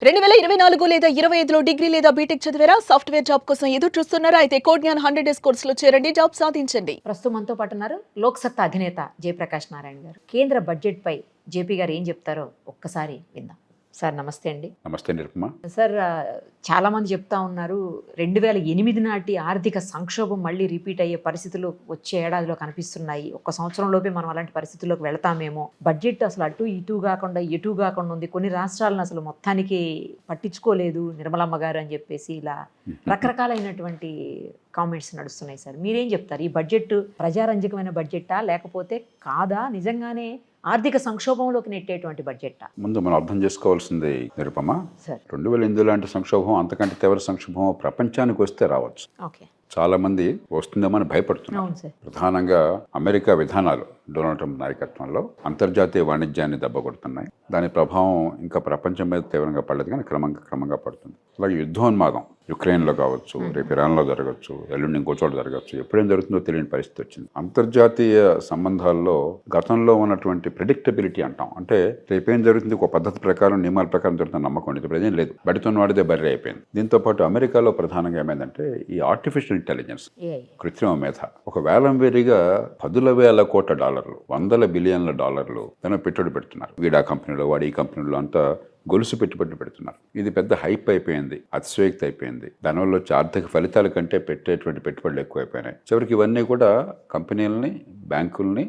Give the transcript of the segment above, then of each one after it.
2024 లేదా 25లో డిగ్రీ లేదా బీటెక్ చదివారా? సాఫ్ట్‌వేర్ జాబ్ కోసం ఎదురు చూస్తున్నారా? అయితే కోడ్‌జ్ఞాన్ 100 డేస్ కోర్సులో చేరండి. జాబ్ సాధించండి. ప్రస్తుతం మనతో పాటు ఉన్నారు లోక్సత్తా అధినేత జయప్రకాష్ నారాయణ గారు. కేంద్ర బడ్జెట్ పై జేపీ గారు ఏం చెప్తారో ఒక్కసారి విందాం. సార్ నమస్తే అండి. నమస్తే నిరుపమ. సార్ చాలా మంది చెప్తా ఉన్నారు 2008 నాటి ఆర్థిక సంక్షోభం మళ్ళీ రిపీట్ అయ్యే పరిస్థితులు వచ్చే ఏడాదిలో కనిపిస్తున్నాయి. ఒక్క సంవత్సరంలోపే మనం అలాంటి పరిస్థితుల్లోకి వెళతామేమో. బడ్జెట్ అసలు అటు ఇటు కాకుండా ఎటు కాకుండా ఉంది. కొన్ని రాష్ట్రాలను అసలు మొత్తానికి పట్టించుకోలేదు నిర్మలమ్మ గారు అని చెప్పేసి ఇలా రకరకాలైనటువంటి కామెంట్స్ నడుస్తున్నాయి. సార్ మీరేం చెప్తారు? ఈ బడ్జెట్ ప్రజారంజకమైన బడ్జెట్టా లేకపోతే కాదా, నిజంగానే ఆర్థిక సంక్షోభంలోకి నెట్టేటువంటి బడ్జెట్టా? ముందు మనం అర్థం చేసుకోవాల్సింది నిరుపమ, సార్ 2008 లాంటి సంక్షోభం అంతకంటే తీవ్ర సంక్షోభం ప్రపంచానికి వస్తే రావచ్చు. ఓకే. చాలా మంది వస్తుందేమో అని భయపడుతున్నారు. అవును సార్. ప్రధానంగా అమెరికా విధానాలు డొనాల్డ్ ట్రంప్ నాయకత్వంలో అంతర్జాతీయ వాణిజ్యాన్ని దెబ్బకొడుతున్నాయి. దాని ప్రభావం ఇంకా ప్రపంచం మీద తీవ్రంగా పడలేదు, కానీ క్రమంగా పడుతుంది. అలాగే యుద్ధోన్మాదం యుక్రెయిన్లో కావచ్చు, రేపు ఇరాన్లో జరగచ్చు, ఎల్లుండి ఇంకో చోట జరగచ్చు, ఎప్పుడేం జరుగుతుందో తెలియని పరిస్థితి వచ్చింది. అంతర్జాతీయ సంబంధాల్లో గతంలో ఉన్నటువంటి ప్రెడిక్టబిలిటీ అంటాం, అంటే రేపేం జరుగుతుంది ఒక పద్ధతి ప్రకారం నియమాల ప్రకారం జరుగుతున్న నమ్మకం ఉండేది. ఇప్పుడు ఏం లేదు, బడితోన్న వాడిదే బర్రె అయిపోయింది. దీంతో పాటు అమెరికాలో ప్రధానంగా ఏమైందంటే ఈ ఆర్టిఫిషియల్ ఇంటెలిజెన్స్, కృత్రిమ మేధ, ఒక వేలం వేరిగా 10,000 కోట్ల డాలర్లు, 100 బిలియన్ల డాలర్లు దాని పెట్టుబడి పెడుతున్నారు. వీడా కంపెనీలో వాడి ఈ కంపెనీలో అంతా గొలుసు పెట్టుబడి పెడుతున్నారు. ఇది పెద్ద హైప్ అయిపోయింది, అతిశయోక్తి అయిపోయింది. దానివల్ల వచ్చే ఆర్థిక ఫలితాల కంటే పెట్టేటువంటి పెట్టుబడులు ఎక్కువైపోయినాయి. చివరికి ఇవన్నీ కూడా కంపెనీలని, బ్యాంకుల్ని,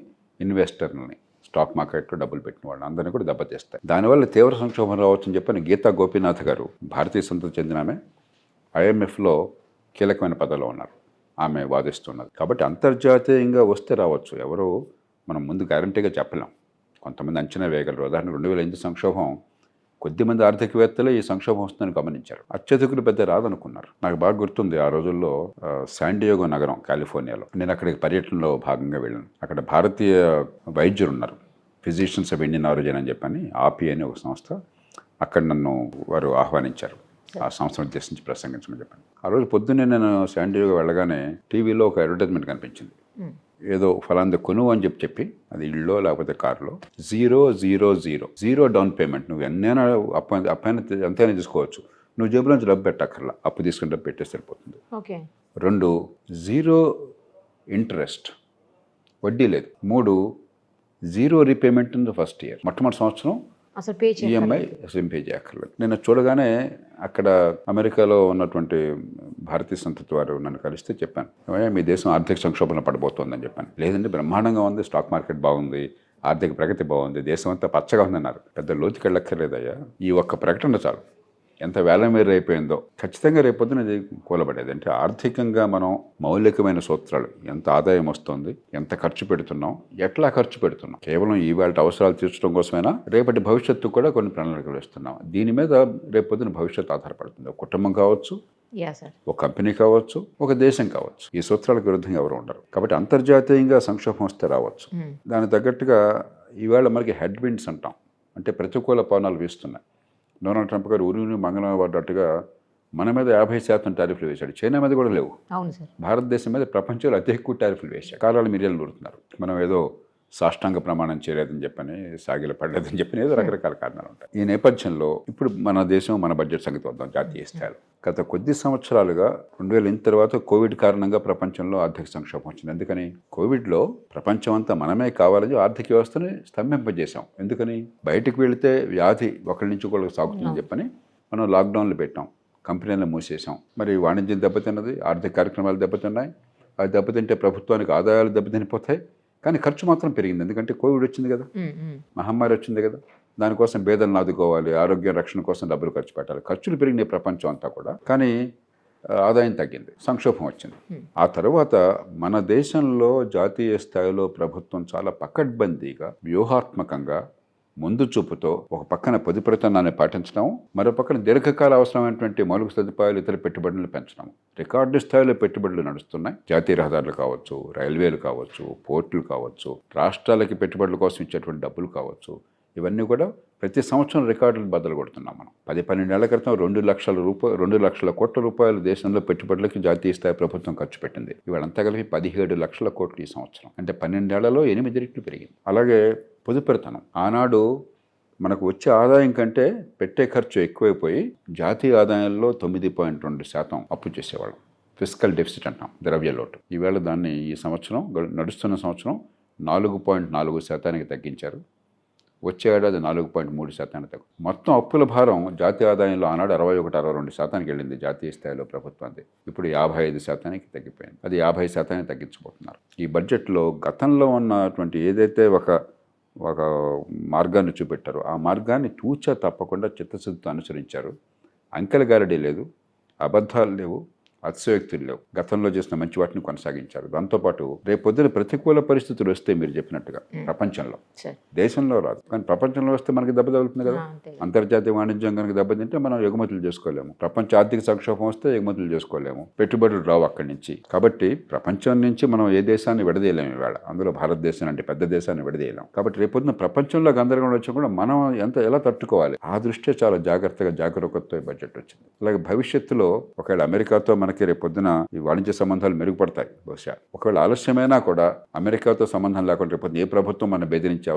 ఇన్వెస్టర్లని, స్టాక్ మార్కెట్లో డబ్బులు పెట్టిన వాళ్ళు అందరినీ కూడా దెబ్బతీస్తాయి. దానివల్ల తీవ్ర సంక్షోభం రావచ్చని చెప్పని గీతా గోపీనాథ్ గారు, భారతీయ సంతతి చెందిన ఆమె, IMFలో కీలకమైన పదవిలో ఉన్నారు. ఆమె వాదిస్తున్నది. కాబట్టి అంతర్జాతీయంగా వస్తే రావచ్చు, ఎవరు మనం ముందు గ్యారంటీగా చెప్పలేం. కొంతమంది అంచనా వేయగలరు. ఉదాహరణ 2008 సంక్షోభం, కొద్దిమంది ఆర్థికవేత్తలే ఈ సంక్షోభం వస్తుందని గమనించారు. అత్యధికులు పెద్ద రాదనుకున్నారు. నాకు బాగా గుర్తుంది, ఆ రోజుల్లో శాండియాగో నగరం కాలిఫోర్నియాలో నేను అక్కడికి పర్యటనలో భాగంగా వెళ్ళాను. అక్కడ భారతీయ వైద్యులు ఉన్నారు, ఫిజిషియన్స్ ఆఫ్ ఇండియన్ ఆరిజిన్ అని చెప్పని, API అని ఒక సంస్థ. అక్కడ నన్ను వారు ఆహ్వానించారు ఆ సంస్థను ఉద్దేశించి ప్రసంగించమని చెప్పాను. ఆ రోజు పొద్దున్నే నేను శాండియాగో వెళ్ళగానే టీవీలో ఒక అడ్వర్టైజ్మెంట్ కనిపించింది. ఏదో ఫలాంది కొను అని చెప్పి, అది ఇళ్ళో లేకపోతే కారులో, 000 డౌన్ పేమెంట్, నువ్వు ఎన్నైనా ఎంతైనా తీసుకోవచ్చు, నువ్వు జేబులో నుంచి డబ్బు పెట్టక్కర్లా, అప్పు తీసుకుని డబ్బు పెట్టేసి సరిపోతుంది. 2, 0 ఇంట్రెస్ట్, వడ్డీ లేదు. 3, 0 repayment in the first year, మొట్టమొదటి సంవత్సరం EMI పే చేయక్కర్లేదు. నేను చూడగానే అక్కడ అమెరికాలో ఉన్నటువంటి భారతీయ సంతతి వారు నన్ను కలిస్తే చెప్పాను, మీ దేశం ఆర్థిక సంక్షోభంలో పడబోతోందని చెప్పాను. లేదంటే బ్రహ్మాండంగా ఉంది, స్టాక్ మార్కెట్ బాగుంది, ఆర్థిక ప్రగతి బాగుంది, దేశం అంతా పచ్చగా ఉందన్నారు. పెద్ద లోతుకి వెళ్ళక్కర్లేదయ్యా, ఈ ఒక్క ప్రకటన చాలు. ఎంత వేలమేరు అయిపోయిందో. ఖచ్చితంగా రేపొద్దున ఇది కూలబడేది. అంటే ఆర్థికంగా మనం మౌలికమైన సూత్రాలు, ఎంత ఆదాయం వస్తుంది, ఎంత ఖర్చు పెడుతున్నాం, ఎట్లా ఖర్చు పెడుతున్నాం, కేవలం ఈవేళ అవసరాలు తీర్చడం కోసమైనా రేపటి భవిష్యత్తు కూడా కొన్ని ప్రణాళికలు వేస్తున్నాం. దీని మీద రేపొద్దున భవిష్యత్తు ఆధారపడుతుంది. ఒక కుటుంబం కావచ్చు, ఒక కంపెనీ కావచ్చు, ఒక దేశం కావచ్చు. ఈ సూత్రాలకు విరుద్ధంగా ఎవరు ఉండరు. కాబట్టి అంతర్జాతీయంగా సంక్షోభం వస్తే రావచ్చు. దానికి తగ్గట్టుగా ఈవేళ మనకి హెడ్ విండ్స్ అంటాం, అంటే ప్రతికూల పవనాలు వీస్తున్నాయి. డొనాల్డ్ ట్రంప్ గారు ఉరుని మంగళం పడ్డట్టుగా మన మీద 50% టారిఫ్లు వేశాడు. చైనా మీద కూడా లేవు. భారతదేశం మీద ప్రపంచంలో అతి ఎక్కువ టారిఫ్లు వేశాడు. కాలాలు మిర్యాలు నూరుతున్నారు. మనం ఏదో సాష్టాంగ ప్రమాణం చేయలేదని చెప్పని, సాగిల పడలేదని చెప్పని, ఏదో రకరకాల కారణాలు ఉంటాయి. ఈ నేపథ్యంలో ఇప్పుడు మన దేశం, మన బడ్జెట్ సంగతి వద్దాం. జాతీయ స్థాయిలో గత కొద్ది సంవత్సరాలుగా 2008 తర్వాత కోవిడ్ కారణంగా ప్రపంచంలో ఆర్థిక సంక్షోభం వచ్చింది. ఎందుకని? కోవిడ్లో ప్రపంచం అంతా మనమే కావాలని ఆర్థిక వ్యవస్థని స్తంభింపజేశాం. ఎందుకని? బయటకు వెళితే వ్యాధి ఒకరి నుంచి ఒకరికి సాగుతుందని చెప్పని మనం లాక్డౌన్లు పెట్టాం, కంపెనీలను మూసేసాం. మరి వాణిజ్యం దెబ్బతిన్నది, ఆర్థిక కార్యక్రమాలు దెబ్బతిన్నాయి. అది దెబ్బతింటే ప్రభుత్వానికి ఆదాయాలు దెబ్బతినిపోతాయి, కానీ ఖర్చు మాత్రం పెరిగింది. ఎందుకంటే కోవిడ్ వచ్చింది కదా, మహమ్మారి వచ్చింది కదా, దానికోసం పేదలను ఆదుకోవాలి, ఆరోగ్య రక్షణ కోసం డబ్బులు ఖర్చు పెట్టాలి. ఖర్చులు పెరిగినాయి ప్రపంచం అంతా కూడా, కానీ ఆదాయం తగ్గింది, సంక్షోభం వచ్చింది. ఆ తర్వాత మన దేశంలో జాతీయ స్థాయిలో ప్రభుత్వం చాలా పకడ్బందీగా, వ్యూహాత్మకంగా, ముందు చూపుతో ఒక పక్కన పొదుపురతనాన్ని పాటించడం, మరో పక్కన దీర్ఘకాల అవసరమైనటువంటి మౌలిక సదుపాయాలు, ఇతర పెట్టుబడులను పెంచడం. రికార్డు స్థాయిలో పెట్టుబడులు నడుస్తున్నాయి. జాతీయ రహదారులు కావచ్చు, రైల్వేలు కావచ్చు, పోర్టులు కావచ్చు, రాష్ట్రాలకి పెట్టుబడుల కోసం ఇచ్చేటువంటి డబ్బులు కావచ్చు, ఇవన్నీ కూడా ప్రతి సంవత్సరం రికార్డులు బద్దలు కొడుతున్నాం. మనం 10-12 ఏళ్ల క్రితం 2 లక్షల కోట్ల రూపాయలు దేశంలో పెట్టుబడులకి జాతీయ స్థాయి ప్రభుత్వం ఖర్చు పెట్టింది. ఇవాళ అంతా కలిపి 17 లక్షల కోట్లు ఈ సంవత్సరం. అంటే 12 ఏళ్లలో 8 రెట్లు పెరిగింది. అలాగే పొదుపురతనం, ఆనాడు మనకు వచ్చే ఆదాయం కంటే పెట్టే ఖర్చు ఎక్కువైపోయి జాతీయ ఆదాయంలో 9.2% అప్పు చేసేవాళ్ళం. ఫిస్కల్ డెఫిసిట్ అంటాం, ద్రవ్యలోటు. ఈవేళ దాన్ని ఈ సంవత్సరం నడుస్తున్న సంవత్సరం 4.4% తగ్గించారు. వచ్చే ఏడాది 4.3% తగ్గు. మొత్తం అప్పుల భారం జాతీయ ఆదాయంలో ఆనాడు 61-62% వెళ్ళింది జాతీయ స్థాయిలో ప్రభుత్వానికి. ఇప్పుడు 55% తగ్గిపోయింది. అది 50% తగ్గించబోతున్నారు. ఈ బడ్జెట్లో గతంలో ఉన్నటువంటి ఏదైతే ఒక మార్గాన్ని చూపెట్టారో ఆ మార్గాన్ని తూచా తప్పకుండా చిత్తశుద్ధితో అనుసరించారు. అంకెల గారడీ లేదు, అబద్ధాలు లేవు, అతిశయోక్తులు లేవు. గతంలో చేసిన మంచి వాటిని కొనసాగించారు. దాంతోపాటు రేపొద్దున ప్రతికూల పరిస్థితులు వస్తే మీరు చెప్పినట్టుగా ప్రపంచంలో, దేశంలో రాదు కానీ ప్రపంచంలో వస్తే మనకి దెబ్బ తగులుతుంది కదా. అంతర్జాతీయ వాణిజ్యం కనుక దెబ్బతింటే మనం ఎగుమతులు చేసుకోలేము. ప్రపంచ ఆర్థిక సంక్షోభం వస్తే ఎగుమతులు చేసుకోలేము, పెట్టుబడులు రావు అక్కడి నుంచి. కాబట్టి ప్రపంచం నుంచి మనం ఏ దేశాన్ని విడదీయలేము ఇవాళ, అందులో భారతదేశం అంటే పెద్ద దేశాన్ని విడదీయలేము. కాబట్టి రేపొద్దున ప్రపంచంలో గందరగోళం వచ్చి కూడా మనం ఎలా తట్టుకోవాలి, ఆ దృష్ట్యా చాలా జాగ్రత్తగా జాగరూకతతో బడ్జెట్ వచ్చింది. అలాగే భవిష్యత్తులో ఒకవేళ అమెరికాతో మనకి రేపొద్దున ఈ వాణిజ్య సంబంధాలు మెరుగుపడతాయి. బహుశా ఒకవేళ ఆలస్యమైనా కూడా అమెరికాతో సంబంధం లేకుండా రేపొద్దున ఏ ప్రభుత్వం మన బెదిరించే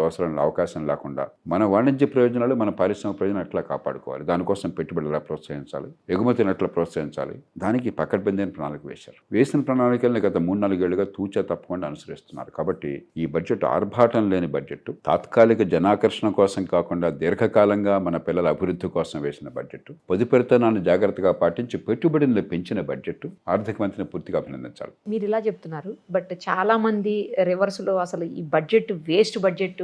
అవకాశం లేకుండా మన వాణిజ్య ప్రయోజనాలు, మన పారిశ్రామిక ప్రయోజనాలు ఎట్లా కాపాడుకోవాలి, దానికోసం పెట్టుబడులు ఎలా ప్రోత్సహించాలి, ఎగుమతిని ఎట్లా ప్రోత్సహించాలి, దానికి పకడ్బందీ ప్రణాళిక వేశారు. వేసిన ప్రణాళికల్ని గత 3-4 ఏళ్లుగా తూచా తప్పకుండా అనుసరిస్తున్నారు. కాబట్టి ఈ బడ్జెట్ ఆర్భాటం లేని బడ్జెట్, తాత్కాలిక జనాకర్షణ కోసం కాకుండా దీర్ఘకాలంగా మన పిల్లల అభివృద్ధి కోసం వేసిన బడ్జెట్, పొదుపెరితనాన్ని జాగ్రత్తగా పాటించి పెట్టుబడులను పెంచిన బడ్జెట్. ఆర్థిక మంత్రిని పూర్తిగా అభినందించాలి. మీరు ఇలా చెప్తున్నారు, బట్ చాలా మంది రివర్స్ లో అసలు ఈ బడ్జెట్ వేస్ట్ బడ్జెట్,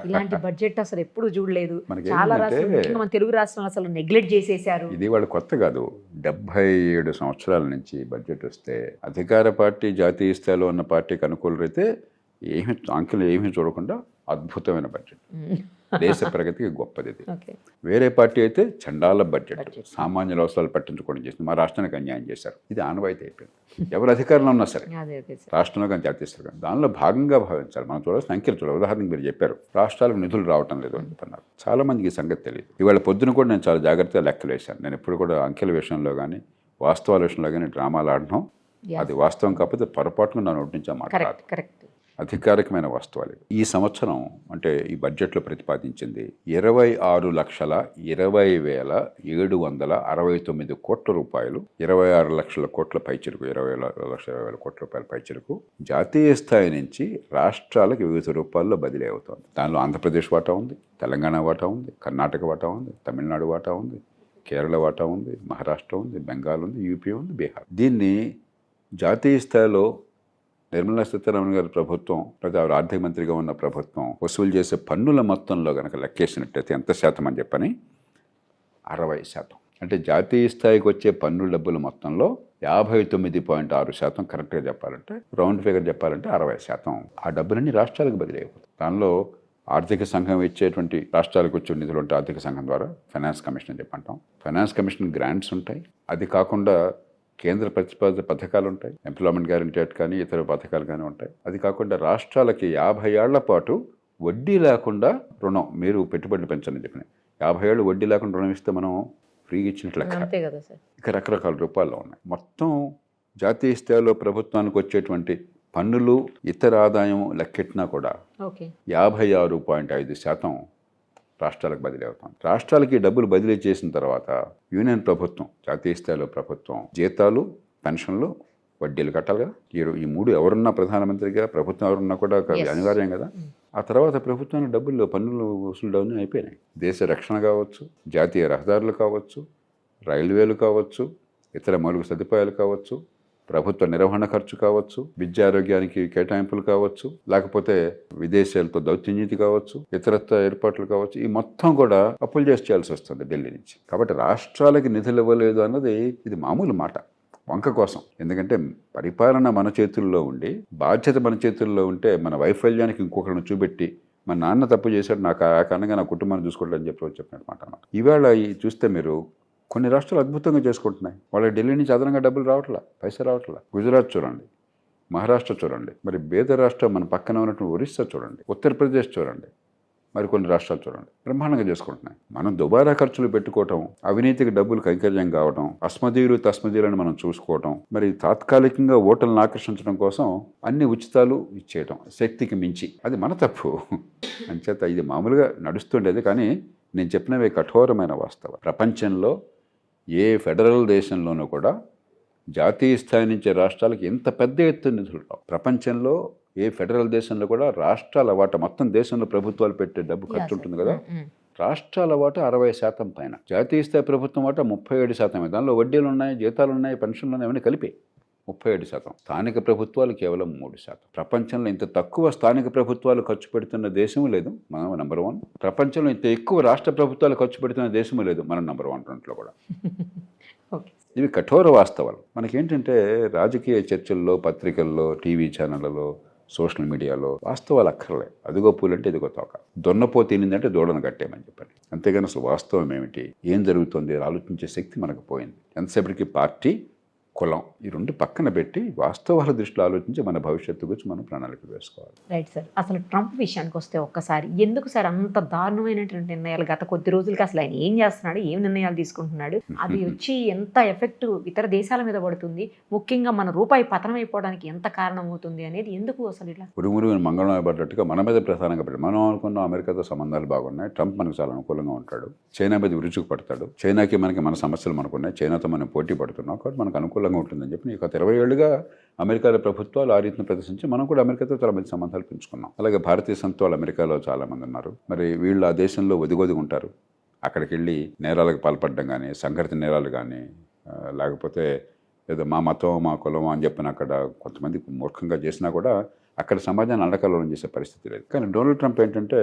ఇలాంటి బడ్జెట్ అసలు ఎప్పుడు చూడలేదు, చాలా రాష్ట్రాలు మన తెలుగు రాష్ట్రాలు అసలు నెగ్లెక్ట్ చేసేసారు. ఇది వాళ్ళు కొత్త కాదు, 77 సంవత్సరాల నుంచి బడ్జెట్ వస్తే అధికార పార్టీ జాతీయ స్థాయిలో ఉన్న పార్టీకి అనుకూలరైతే అంకెలు ఏమీ చూడకుండా అద్భుతమైన బడ్జెట్, దేశ ప్రగతికి గొప్పది. వేరే పార్టీ అయితే చండాల బడ్జెట్, సామాన్యుల అవసరాలు పట్టించుకోవడం చేసింది, మా రాష్ట్రానికి అన్యాయం చేశారు. ఇది ఆనవాయితీ అయిపోయింది. ఎవరు అధికారంలో ఉన్నా సరే, రాష్ట్రంలో కానీ జాతీయ స్థాయిలో కానీ దానిలో భాగంగా భావించాలి. మనం చూడాల్సిన అంకెలు చూడాలి. ఉదాహరణకు మీరు చెప్పారు రాష్ట్రాలకు నిధులు రావటం లేదు అని చెప్పన్నారు. చాలా మందికి ఈ సంగతి తెలియదు. ఇవాళ పొద్దున కూడా నేను చాలా జాగ్రత్తగా లెక్కలు వేశాను. నేను ఎప్పుడు కూడా అంకెల విషయంలో కానీ వాస్తవాల విషయంలో కానీ డ్రామాలు ఆడడం, అది వాస్తవం కాకపోతే పొరపాటును నా నోటి నుంచి మాట్లాడాలి. అధికారికమైన వాస్తవాలు. ఈ సంవత్సరం అంటే ఈ బడ్జెట్లో ప్రతిపాదించింది 26,20,769 కోట్ల రూపాయలు, 26 లక్షల కోట్ల పైచిరుకు, 26,20,000 కోట్ల రూపాయల పైచిరుకు జాతీయ స్థాయి నుంచి రాష్ట్రాలకు వివిధ రూపాల్లో బదిలీ అవుతోంది. దానిలో ఆంధ్రప్రదేశ్ వాటా ఉంది, తెలంగాణ వాటా ఉంది, కర్ణాటక వాటా ఉంది, తమిళనాడు వాటా ఉంది, కేరళ వాటా ఉంది, మహారాష్ట్ర ఉంది, బెంగాల్ ఉంది, యూపీ ఉంది, బీహార్. దీన్ని జాతీయ స్థాయిలో నిర్మలా సీతారామన్ గారి ప్రభుత్వం లేదా ఆర్థిక మంత్రిగా ఉన్న ప్రభుత్వం వసూలు చేసే పన్నుల మొత్తంలో కనుక లెక్కేసినట్టయితే ఎంత శాతం అని చెప్పని 60%. అంటే జాతీయ స్థాయికి వచ్చే పన్నుల డబ్బుల మొత్తంలో 59.6% కరెక్ట్గా చెప్పాలంటే, రౌండ్ ఫిగర్ చెప్పాలంటే 60%. ఆ డబ్బులన్నీ రాష్ట్రాలకు బదిలీ అయిపోతాయి. దానిలో ఆర్థిక సంఘం ఇచ్చేటువంటి రాష్ట్రాలకు వచ్చే నిధులు ఉంటాయి. ఆర్థిక సంఘం ద్వారా ఫైనాన్స్ కమిషన్ అని చెప్పంటాం. ఫైనాన్స్ కమిషన్ గ్రాంట్స్ ఉంటాయి. అది కాకుండా కేంద్ర ప్రతిపాదిత పథకాలు ఉంటాయి, ఎంప్లాయ్మెంట్ గ్యారంటీ యాక్ట్ కానీ ఇతర పథకాలు కానీ ఉంటాయి. అది కాకుండా రాష్ట్రాలకి 50 ఏళ్ల పాటు వడ్డీ లేకుండా రుణం, మీరు పెట్టుబడులు పెంచని చెప్పిన 50 ఏళ్ళు వడ్డీ లేకుండా రుణం ఇస్తే మనం ఫ్రీగా ఇచ్చినట్లు లెక్క. ఇక రకరకాల రూపాల్లో ఉన్నాయి. మొత్తం జాతీయ స్థాయిలో ప్రభుత్వానికి వచ్చేటువంటి పన్నులు ఇతర ఆదాయం లెక్కెట్టినా కూడా 56.5% రాష్ట్రాలకు బదిలీ అవుతాం. రాష్ట్రాలకి డబ్బులు బదిలీ చేసిన తర్వాత యూనియన్ ప్రభుత్వం, జాతీయ స్థాయిలో ప్రభుత్వం జీతాలు, పెన్షన్లు, వడ్డీలు కట్టాలి కదా. ఈ 3 ఎవరున్నా ప్రధానమంత్రిగా, ప్రభుత్వం ఎవరున్నా కూడా అనివార్యం కదా. ఆ తర్వాత ప్రభుత్వానికి డబ్బులు, పన్నులు వసూలు డౌన్ అయిపోయినాయి. దేశ రక్షణ కావచ్చు, జాతీయ రహదారులు కావచ్చు, రైల్వేలు కావచ్చు, ఇతర మౌలిక సదుపాయాలు కావచ్చు, ప్రభుత్వ నిర్వహణ ఖర్చు కావచ్చు, విద్యా ఆరోగ్యానికి కేటాయింపులు కావచ్చు, లేకపోతే విదేశాలతో దౌత్యనీతి కావచ్చు, ఇతరత్వ ఏర్పాట్లు కావచ్చు, ఈ మొత్తం కూడా అప్పులు చేయాల్సి వస్తుంది ఢిల్లీ నుంచి. కాబట్టి రాష్ట్రాలకి నిధులు ఇవ్వలేదు అన్నది ఇది మామూలు మాట, వంక కోసం. ఎందుకంటే పరిపాలన మన చేతుల్లో ఉండి, బాధ్యత మన చేతుల్లో ఉంటే మన వైఫల్యానికి ఇంకొకరిని చూపెట్టి మా నాన్న తప్పు చేశాడు, నాకు ఆ కారణంగా నా కుటుంబాన్ని చూసుకోవట్లేదు అని చెప్పినట్టు మాట. ఈవేళ చూస్తే మీరు కొన్ని రాష్ట్రాలు అద్భుతంగా చేసుకుంటున్నాయి. వాళ్ళకి ఢిల్లీ నుంచి అదనంగా డబ్బులు రావట్లా, పైసా రావట్లా. గుజరాత్ చూడండి, మహారాష్ట్ర చూడండి, మరి బేద రాష్ట్రం మన పక్కన ఉన్నటువంటి ఒరిస్సా చూడండి, ఉత్తరప్రదేశ్ చూడండి, మరి కొన్ని రాష్ట్రాలు చూడండి, బ్రహ్మాండంగా చేసుకుంటున్నాయి. మనం దుబారా ఖర్చులు పెట్టుకోవటం, అవినీతికి డబ్బులు కైకర్యం కావటం, అస్మదీయులు తస్మదీయులను మనం చూసుకోవటం, మరి తాత్కాలికంగా ఓటర్లను ఆకర్షించడం కోసం అన్ని ఉచితాలు ఇచ్చేయటం శక్తికి మించి, అది మన తప్పు. అంచేత ఇది మామూలుగా నడుస్తుండేది. కానీ నేను చెప్పినవి కఠోరమైన వాస్తవం. ప్రపంచంలో ఏ ఫెడరల్ దేశంలోనూ కూడా జాతీయ స్థాయి నుంచి రాష్ట్రాలకు ఇంత పెద్ద ఎత్తున నిధులు రావు. ప్రపంచంలో ఏ ఫెడరల్ దేశంలో కూడా రాష్ట్రాల వాటా, మొత్తం దేశంలో ప్రభుత్వాలు పెట్టే డబ్బు ఖర్చు ఉంటుంది కదా, రాష్ట్రాల వాటా 60% పైన, జాతీయ స్థాయి ప్రభుత్వం వాటా 37%. దానిలో వడ్డీలు ఉన్నాయి, జీతాలు ఉన్నాయి, పెన్షన్లు ఉన్నాయి, అవన్నీ కలిపి 37%. స్థానిక ప్రభుత్వాలు కేవలం 3%. ప్రపంచంలో ఇంత తక్కువ స్థానిక ప్రభుత్వాలు ఖర్చు పెడుతున్న దేశం లేదు, మనం నెంబర్ 1. ప్రపంచంలో ఇంత ఎక్కువ రాష్ట్ర ప్రభుత్వాలు ఖర్చు పెడుతున్న దేశం లేదు, మనం నెంబర్ 1 రెంట్లో కూడా. ఇవి కఠోర వాస్తవాలు. మనకేంటంటే రాజకీయ చర్చల్లో, పత్రికల్లో, టీవీ ఛానళ్ళలో, సోషల్ మీడియాలో వాస్తవాలు అక్కర్లే. అదిగో పూలంటే ఇదిగో తోక, దొన్నపో తినిందంటే దూడను కట్టేయమని చెప్పండి. అంతేగాని అసలు వాస్తవం ఏమిటి, ఏం జరుగుతుంది ఆలోచించే శక్తి మనకు పోయింది. ఎంతసేపటికి పార్టీ, కులం, ఈ రెండు పక్కన పెట్టి వాస్తవాల దృష్టిలో ఆలోచించి మన భవిష్యత్తు గురించి మనం ప్రణాళికలు వేసుకోవాలి. Right sir. అసలు ట్రంప్ విషయానికి వస్తే ఒక్కసారి ఎందుకు సార్ అంత దారుణమైనటువంటి నిర్ణయాలు, గత కొద్ది రోజులకి అసలు ఆయన ఏం చేస్తున్నాడు, ఏం నిర్ణయాలు తీసుకుంటున్నాడు, అవి వచ్చి ఎంత ఎఫెక్ట్ ఇతర దేశాల మీద పడుతుంది, ముఖ్యంగా మన రూపాయి పతనం అయిపోవడానికి ఎంత కారణం అవుతుంది అనేది ఎందుకు అసలు ఇలా ఉరుమురు మంగళం పడ్డట్టుగా మన మీద ప్రధానంగా పడ్డాడు. మనం అనుకున్నాం అమెరికాతో సంబంధాలు బాగున్నాయి, ట్రంప్ మనకు చాలా అనుకూలంగా ఉంటాడు, చైనా మీద విరుచుకు పడతాడు, చైనాకి మనకి మన సమస్యలు మనకున్నాయి, చైనాతో మనం పోటీ పడుతున్నాం కాబట్టి మనకు అనుకూలంగా ఉంటుందని చెప్పి గత 20 ఏళ్ళుగా అమెరికాలో ప్రభుత్వాలు ఆ రీతిని ప్రదర్శించి మనం కూడా అమెరికాతో చాలా మంచి సంబంధాలు పెంచుకున్నాం. అలాగే భారతీయ సంస్థలు అమెరికాలో చాలామంది ఉన్నారు. మరి వీళ్ళు ఆ దేశంలో ఒదిగొదిగి ఉంటారు. అక్కడికి వెళ్ళి నేరాలకు పాల్పడడం కానీ, సంఘటిత నేరాలు కానీ, లేకపోతే ఏదో మా మతం, మా కులం అని చెప్పిన అక్కడ కొంతమంది మూర్ఖంగా చేసినా కూడా అక్కడ సమాజాన్ని అండకల్లోలం చేసే పరిస్థితి లేదు. కానీ డొనాల్డ్ ట్రంప్ ఏంటంటే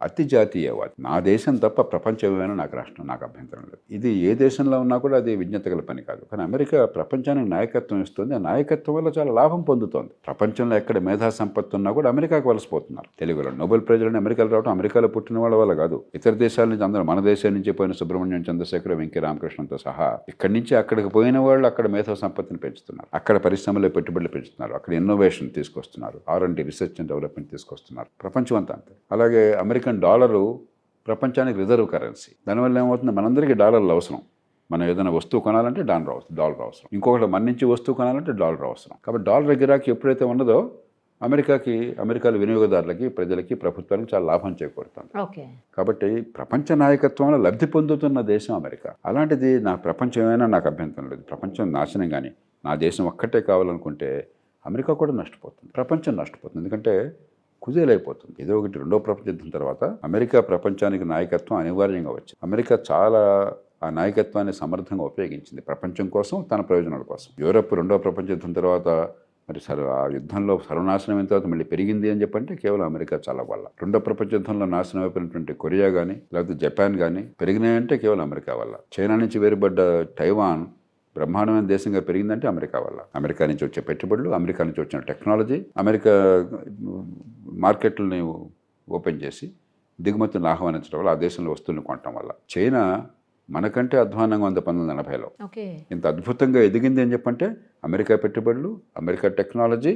అతి జాతీయవాది. నా దేశం తప్ప ప్రపంచం ఏమైనా నాకు రాష్ట్రం, నాకు అభ్యంతరం లేదు. ఇది ఏ దేశంలో ఉన్నా కూడా అది విజ్ఞత గల పని కాదు. కానీ అమెరికా ప్రపంచానికి నాయకత్వం ఇస్తుంది. ఆ నాయకత్వం వల్ల చాలా లాభం పొందుతోంది. ప్రపంచంలో ఎక్కడ మేధా సంపత్తి ఉన్నా కూడా అమెరికాకు వలసిపోతున్నారు. తెలుగులో నోబెల్ ప్రైజ్లను అమెరికాలో రావడం అమెరికాలో పుట్టిన వాళ్ళ వల్ల కాదు, ఇతర దేశాల నుంచి అందరూ, మన దేశం నుంచి పోయిన సుబ్రహ్మణ్యం చంద్రశేఖర్, వెంకయ్య రామకృష్ణంతో సహా ఇక్కడి నుంచి అక్కడికి పోయిన వాళ్ళు అక్కడ మేధా సంపత్తిని పెంచుతున్నారు, అక్కడ పరిశ్రమలో పెట్టుబడులు పెంచుతున్నారు, అక్కడ ఇన్నోవేషన్ తీసుకొస్తున్నారు, R&D రీసెర్చ్ అండ్ డెవలప్మెంట్ తీసుకొస్తున్నారు. ప్రపంచం అంతా అంతే. అలాగే అమెరికన్ డాలరు ప్రపంచానికి రిజర్వ్ కరెన్సీ. దానివల్ల ఏమవుతుంది, మనందరికీ డాలర్లు అవసరం. మనం ఏదైనా వస్తువు కొనాలంటే డాలర్ అవసరం, ఇంకొకటి మన నుంచి వస్తువు కొనాలంటే డాలర్ అవసరం. కాబట్టి డాలర్ గిరాకీ ఎప్పుడైతే ఉన్నదో అమెరికాలో వినియోగదారులకి, ప్రజలకి, ప్రభుత్వానికి చాలా లాభం చేకూరుతుంది. కాబట్టి ప్రపంచ నాయకత్వంలో లబ్ధి పొందుతున్న దేశం అమెరికా. అలాంటిది నా ప్రపంచం ఏమైనా నాకు అభ్యంతరం లేదు. ప్రపంచం నాశనం కానీ నా దేశం ఒక్కటే కావాలనుకుంటే అమెరికా కూడా నష్టపోతుంది, ప్రపంచం నష్టపోతుంది. ఎందుకంటే కుదేలైపోతుంది. ఏదో ఒకటి రెండో ప్రపంచ యుద్ధం తర్వాత అమెరికా ప్రపంచానికి నాయకత్వం అనివార్యంగా వచ్చింది. అమెరికా చాలా ఆ నాయకత్వాన్ని సమర్థంగా ఉపయోగించింది ప్రపంచం కోసం, తన ప్రయోజనాల కోసం. యూరప్ రెండో ప్రపంచ యుద్ధం తర్వాత మరి ఆ యుద్ధంలో సర్వనాశనం అయిన తర్వాత మళ్ళీ పెరిగింది అని చెప్పంటే కేవలం అమెరికా చాలా వల్ల. రెండో ప్రపంచ యుద్ధంలో నాశనం అయిపోయినటువంటి కొరియా కానీ, లేకపోతే జపాన్ కానీ పెరిగినాయంటే కేవలం అమెరికా వల్ల. చైనా నుంచి వేరుపడ్డ తైవాన్ బ్రహ్మాండమైన దేశంగా పెరిగిందంటే అమెరికా వల్ల. అమెరికా నుంచి వచ్చే పెట్టుబడులు, అమెరికా నుంచి వచ్చిన టెక్నాలజీ, అమెరికా మార్కెట్లని ఓపెన్ చేసి దిగుమతులను ఆహ్వానించడం వల్ల, ఆ దేశంలో వస్తువులను కొనటం వల్ల. చైనా మనకంటే అధ్వానంగా ఉంది 1980లో. ఇంత అద్భుతంగా ఎదిగింది అని చెప్పంటే అమెరికా పెట్టుబడులు, అమెరికా టెక్నాలజీ,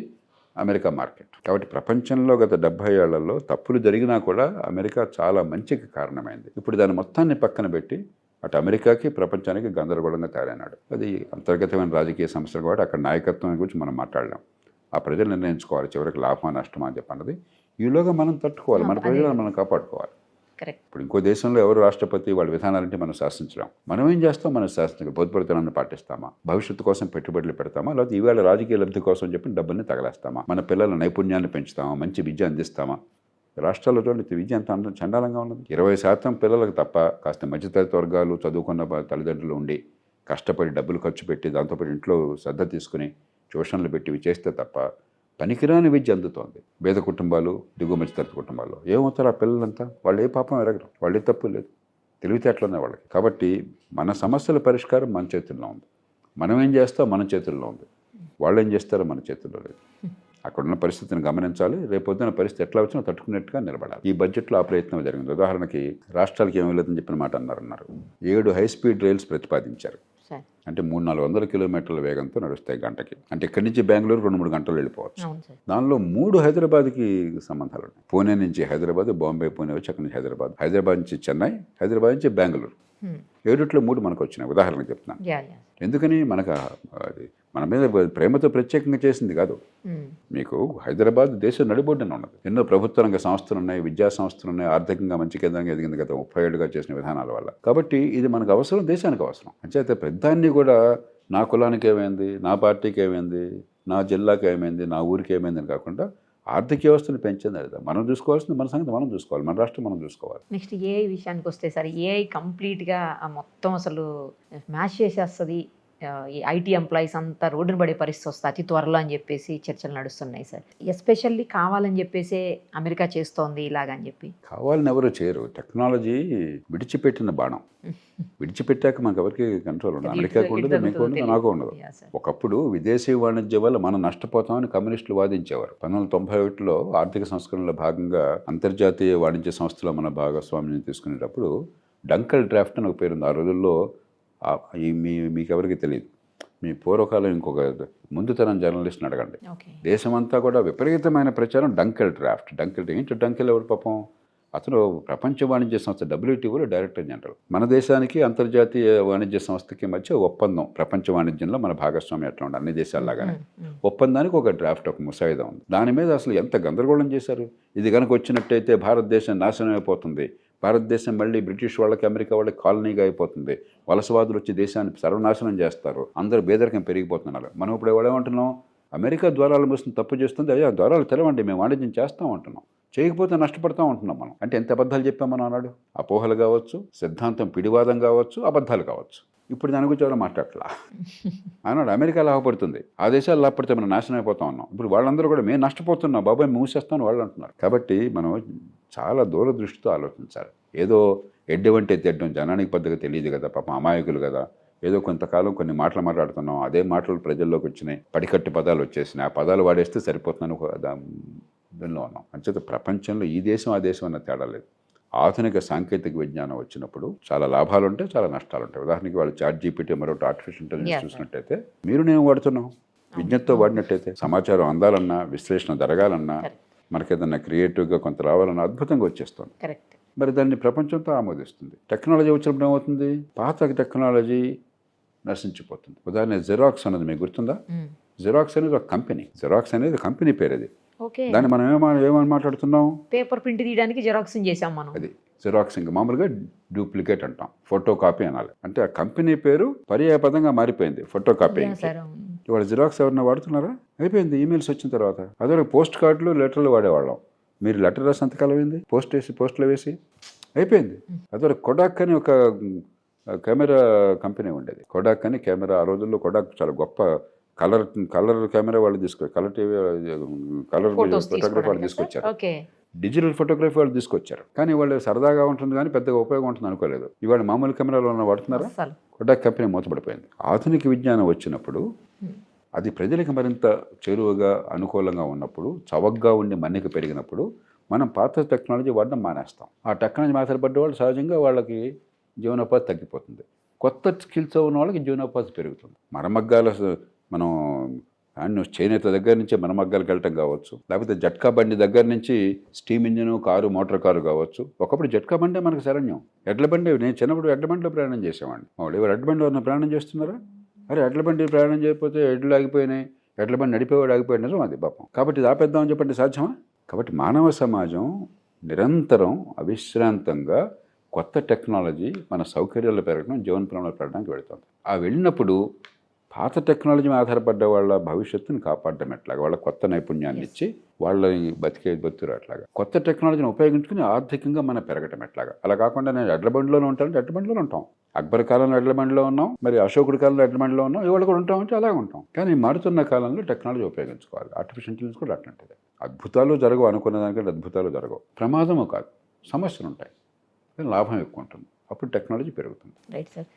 అమెరికా మార్కెట్. కాబట్టి ప్రపంచంలో గత 70 ఏళ్లలో తప్పులు జరిగినా కూడా అమెరికా చాలా మంచికి కారణమైంది. ఇప్పుడు దాని మొత్తాన్ని పక్కన పెట్టి అటు అమెరికాకి, ప్రపంచానికి గందరగోళంగా తయారైనాడు. అది అంతర్గతమైన రాజకీయ సమస్యలు కాబట్టి అక్కడ నాయకత్వం గురించి మనం మాట్లాడలేం. ఆ ప్రజలు నిర్ణయించుకోవాలి చివరికి లాభమా నష్టమా అని చెప్పన్నది. ఈలోగా మనం తట్టుకోవాలి, మన ప్రజలను మనం కాపాడుకోవాలి. ఇప్పుడు ఇంకో దేశంలో ఎవరు రాష్ట్రపతి, వాళ్ళ విధానాలంటే మనం శాసించడం. మనం ఏం చేస్తాం, మనం శాసించడం పొద్దుపడితనాన్ని పాటిస్తామా, భవిష్యత్తు కోసం పెట్టుబడులు పెడతామా, లేకపోతే ఈవేళ రాజకీయ లబ్ధి కోసం చెప్పి డబ్బుల్ని తగలేస్తామా, మన పిల్లల నైపుణ్యాన్ని పెంచుతామా, మంచి విద్య అందిస్తామా. రాష్ట్రాల్లో చూడండి విద్య ఎంత చండాలంగా ఉన్నది. 20% పిల్లలకు తప్ప కాస్త మధ్యతరగతి వర్గాలు, చదువుకున్న తల్లిదండ్రులు ఉండి కష్టపడి డబ్బులు ఖర్చు పెట్టి దాంతోపాటు ఇంట్లో శ్రద్ధ తీసుకుని ట్యూషన్లు పెట్టి ఇవి చేస్తే తప్ప పనికిరాని విద్య అందుతోంది. పేద కుటుంబాలు, దిగువ మధ్యతరగతి కుటుంబాల్లో ఏమవుతారు ఆ పిల్లలంతా? వాళ్ళు ఏ పాపం ఎరగరు, వాళ్ళే తప్పు లేదు, తెలివితేటలున్నాయి వాళ్ళకి. కాబట్టి మన సమస్యల పరిష్కారం మన చేతుల్లో ఉంది. మనం ఏం చేస్తాం మన చేతుల్లో ఉంది, వాళ్ళు ఏం చేస్తారో మన చేతుల్లో లేదు. అక్కడున్న పరిస్థితిని గమనించాలి, రేపొద్దున పరిస్థితి ఎట్లా వచ్చినా తట్టుకునేట్టుగా నిలబడాలి. ఈ బడ్జెట్లో ఆ ప్రయత్నం జరిగింది. ఉదాహరణకి రాష్ట్రాలకి ఏమీ లేదని చెప్పిన మాట అన్నారు. 7 హైస్పీడ్ రైల్స్ ప్రతిపాదించారు. అంటే 300-400 కిలోమీటర్ల వేగంతో నడుస్తాయి గంటకి. అంటే ఇక్కడి నుంచి బెంగళూరు 2-3 గంటలు వెళ్ళిపోవచ్చు. దానిలో 3 హైదరాబాద్కి సంబంధాలు ఉన్నాయి. పూణే నుంచి హైదరాబాద్, బాంబే పూణే వచ్చి అక్కడి నుంచి హైదరాబాద్, హైదరాబాద్ నుంచి చెన్నై, హైదరాబాద్ నుంచి బెంగళూరు. 7 3 మనకు వచ్చినాయి. ఉదాహరణకు చెప్తున్నాను. ఎందుకని మనకు అది మన మీద ప్రేమతో ప్రత్యేకంగా చేసింది కాదు. మీకు హైదరాబాద్ దేశం నడిబొడ్డున ఉన్నది. ఎన్నో ప్రభుత్వ రంగ సంస్థలు ఉన్నాయి, విద్యా సంస్థలు ఉన్నాయి, ఆర్థికంగా మంచి కేంద్రంగా ఎదిగింది గత 30 ఏళ్ళుగా చేసిన విధానాల వల్ల. కాబట్టి ఇది మనకు అవసరం, దేశానికి అవసరం. అంచేత పెద్దాన్ని కూడా నా కులానికి ఏమైంది, నా పార్టీకి ఏమైంది, నా జిల్లాకి ఏమైంది, నా ఊరికి ఏమైంది అని కాకుండా ఆర్థిక వ్యవస్థను పెంచింది అది మనం చూసుకోవాల్సింది. మన సంగతి మనం చూసుకోవాలి, మన రాష్ట్రం మనం చూసుకోవాలి. నెక్స్ట్ ఏఐ విషయానికి వస్తే సార్, ఏఐ కంప్లీట్గా మొత్తం అసలు మ్యాచ్ చేసేస్తుంది, ఈ ఐటీ ఎంప్లాయీస్ అంతా రోడ్డున పడే పరిస్థితి వస్తుంది అతి త్వరలో అని చెప్పేసి చర్చలు నడుస్తున్నాయి సార్. ఎస్పెషల్లీ కావాలని చెప్పేసి అమెరికా చేస్తోంది ఇలాగని చెప్పి. కావాలని ఎవరు చేయరు. టెక్నాలజీ విడిచిపెట్టిన బాణం. విడిచిపెట్టాక మనకు ఎవరికి కంట్రోల్ ఉండదు. అమెరికాకు ఉండదు, మీకు ఉండదు, నాకు ఉండదు. ఒకప్పుడు విదేశీ వాణిజ్యం వల్ల మనం నష్టపోతామని కమ్యూనిస్టులు వాదించేవారు. 1991లో ఆర్థిక సంస్కరణలో భాగంగా అంతర్జాతీయ వాణిజ్య సంస్థలో మన భాగస్వామ్యం తీసుకునేటప్పుడు డంకల్ డ్రాఫ్ట్ అని ఒక పేరుంది. ఆ రోజుల్లో మీకెవరికి తెలియదు. మీ పూర్వకాలం ఇంకొక ముందు తరం జర్నలిస్ట్ని అడగండి. దేశమంతా కూడా విపరీతమైన ప్రచారం డంకెల్ డ్రాఫ్ట్. ఏంటి డంకెల్ ఎవరు పాపం? అతను ప్రపంచ వాణిజ్య సంస్థ WTOలో డైరెక్టర్ జనరల్. మన దేశానికి అంతర్జాతీయ వాణిజ్య సంస్థకి మధ్య ఒప్పందం, ప్రపంచ వాణిజ్యంలో మన భాగస్వామ్యం ఎట్లా ఉండాలి అన్ని దేశాల్లాగానే ఒప్పందానికి ఒక డ్రాఫ్ట్, ఒక ముసాయిదా ఉంది. దాని మీద అసలు ఎంత గందరగోళం చేశారు. ఇది కనుక వచ్చినట్టయితే భారతదేశం నాశనం అయిపోతుంది, భారతదేశం మళ్ళీ బ్రిటిష్ వాళ్ళకి అమెరికా వాళ్ళకి కాలనీగా అయిపోతుంది, వలసవాదులు వచ్చి దేశాన్ని సర్వనాశనం చేస్తారు, అందరూ పేదరికం పెరిగిపోతున్నారు. మనం ఇప్పుడు ఏమంటున్నాం? అమెరికా ద్వారాలు మూసిన తప్పు చేస్తుంది, అదే ఆ ద్వారాలు తెరవండి, మేము వాణిజ్యం చేస్తాం అంటున్నాం. చేయకపోతే నష్టపడతాం అంటున్నాం మనం. అంటే ఎంత అబద్ధాలు చెప్పాం మనం అన్నాడు. అపోహలు కావచ్చు, సిద్ధాంతం పిడివాదం కావచ్చు, అబద్ధాలు కావచ్చు. ఇప్పుడు దాని గురించి ఎవరో మాట్లాడట్లా అన్నాడు. అమెరికా లాభపడుతుంది, ఆ దేశాలు లాభపడితే మనం నాశనం అయిపోతాం అన్నాం. ఇప్పుడు వాళ్ళందరూ కూడా మేము నష్టపోతున్నాం బాబాయ్, మూసేస్తామని వాళ్ళు అంటున్నారు. కాబట్టి మనం చాలా దూరదృష్టితో ఆలోచించాలి. ఏదో ఎడ్డవంటే తెడ్డం జనానికి పద్ధతిగా తెలియదు కదా, పాపం అమాయకులు కదా. ఏదో కొంతకాలం కొన్ని మాటలు మాట్లాడుతున్నాం, అదే మాటలు ప్రజల్లోకి వచ్చినాయి, పడికట్టు పదాలు వచ్చేసినాయి, ఆ పదాలు వాడేస్తే సరిపోతున్నాను దీనిలో ఉన్నాం. అంచేత ప్రపంచంలో ఈ దేశం ఆ దేశం అన్న తేడా లేదు. ఆధునిక సాంకేతిక విజ్ఞానం వచ్చినప్పుడు చాలా లాభాలు ఉంటాయి, చాలా నష్టాలు ఉంటాయి. ఉదాహరణకి వాళ్ళు ChatGPT మరొకటి ఆర్టిఫిషియల్ ఇంటెలిజెన్స్ చూసినట్టయితే, మీరు నేను వాడుతున్నాం, విజ్ఞతతో వాడినట్టయితే సమాచారం అందాలన్నా, విశ్లేషణ జరగాలన్నా, మనకేదన్నా క్రియేటివ్గా కొంత రావాలన్నా అద్భుతంగా వచ్చేస్తుంది. మరి దాన్ని ప్రపంచంతో ఆమోదిస్తుంది. టెక్నాలజీ వచ్చినప్పుడు ఏమవుతుంది? పాత టెక్నాలజీ నశించిపోతుంది. ఉదాహరణ జిరాక్స్ అన్నది మీకు గుర్తుందా? జిరాక్స్ అనేది ఒక కంపెనీ. జిరాక్స్ అనేది కంపెనీ పేరు. అది దాన్ని మనం ఏమని మాట్లాడుతున్నాం? పేపర్ ప్రింట్ తీయడానికి జిరాక్సింగ్ చేసాం మనం. అది జిరాక్సింగ్. మామూలుగా డూప్లికేట్ అంటాం, ఫోటో కాపీ అనాలి. అంటే ఆ కంపెనీ పేరు పర్యాయపదంగా మారిపోయింది ఫోటో కాపీ. ఇవాళ జిరాక్స్ ఎవరన్నా వాడుతున్నారా? అయిపోయింది. ఈమెయిల్స్ వచ్చిన తర్వాత అదే పోస్ట్ కార్డులు, లెటర్లు వాడేవాళ్ళం. మీరు లెటర్ రాసి సంతకాలు అయింది, పోస్ట్లో వేసి అయిపోయింది. అదే కొడాక్ అని ఒక కెమెరా కంపెనీ ఉండేది. కొడాక్ అని కెమెరా. ఆ రోజుల్లో కొడాక్ చాలా గొప్ప కలర్ కెమెరా వాళ్ళు కలర్ టీవీ, కలర్ ఫోటోగ్రఫీ వాళ్ళు తీసుకొచ్చారు. డిజిటల్ ఫోటోగ్రఫీ వాళ్ళు తీసుకొచ్చారు. కానీ వాళ్ళు సరదాగా ఉంటుంది కానీ పెద్దగా ఉపయోగం ఉంటుంది అనుకోలేదు. ఇవాళ మామూలు కెమెరాలో వాడుతున్నారా? కొడాక్ కంపెనీ మూతపడిపోయింది. ఆధునిక విజ్ఞానం వచ్చినప్పుడు అది ప్రజలకు మరింత చేరువగా అనుకూలంగా ఉన్నప్పుడు, చవకగా ఉండి మన్నిక పెరిగినప్పుడు మనం పాత టెక్నాలజీ వాడడం మానేస్తాం. ఆ టెక్నాలజీ మాట్లాడబడ్డ వాళ్ళు సహజంగా వాళ్ళకి జీవనోపాధి తగ్గిపోతుంది. కొత్త స్కిల్స్ ఉన్న వాళ్ళకి జీవనోపాధి పెరుగుతుంది. మరమగ్గాల మనం చేనేత దగ్గర నుంచి మరమగ్గాలకు వెళ్ళటం కావచ్చు, లేకపోతే జట్కా బండి దగ్గర నుంచి steam engine, car, motor car కావచ్చు. ఒకప్పుడు జట్కా బండే మనకు శరణ్యం. ఎడ్ల బండి, నేను చిన్నప్పుడు ఎడ్ల బండిలో ప్రయాణం చేసేవాడిని. వాళ్ళు ఎవరు ఎడ్ల బండిలో ఉన్న ప్రయాణం చేస్తున్నారా? అరే ఎడ్ల బండి ప్రయాణం చేయకపోతే ఎడ్లు ఆగిపోయినాయి, ఎడ్ల బండి నడిపేవాడు ఆగిపోయాడు, నిజం అది పాపం. కాబట్టి ఇది ఆపేద్దామని చెప్పండి సాధ్యమా? కాబట్టి మానవ సమాజం నిరంతరం అవిశ్రాంతంగా కొత్త టెక్నాలజీ మన సౌకర్యాలు పెరగడం, జీవన ప్రమాణాలు పెరగడానికి వెళుతుంది. ఆ వెళ్ళినప్పుడు పాత టెక్నాలజీ మీద ఆధారపడ్డ వాళ్ళ భవిష్యత్తుని కాపాడడం ఎట్లాగా, వాళ్ళ కొత్త నైపుణ్యాన్ని ఇచ్చి వాళ్ళని బతుకురు అట్లాగా, కొత్త టెక్నాలజీని ఉపయోగించుకుని ఆర్థికంగా మనం పెరగటం ఎట్లాగా. అలా కాకుండా నేను ఎడ్ల బండిలోనే ఉంటానంటే ఎడ్ల బండిలో ఉంటాం. అక్బర్ కాలంలో ఎడ్ల బండిలో ఉన్నాం, మరి అశోకుడి కాలంలో ఎడ్ల బండిలో ఉన్నాం, ఇవాళ కూడా ఉంటామంటే అలాగే ఉంటాం. కానీ మారుతున్న కాలంలో టెక్నాలజీ ఉపయోగించుకోవాలి. ఆర్టిఫిషియల్ ఇంటెలిజెన్స్ కూడా అట్లాంటిదే. అద్భుతాలు జరగవు, అనుకున్న దానికంటే అద్భుతాలు జరగవు. ప్రమాదము కాదు, సమస్యలు ఉంటాయి, లాభం ఎక్కువ ఉంటుంది. అప్పుడు టెక్నాలజీ పెరుగుతుంది. Right sir.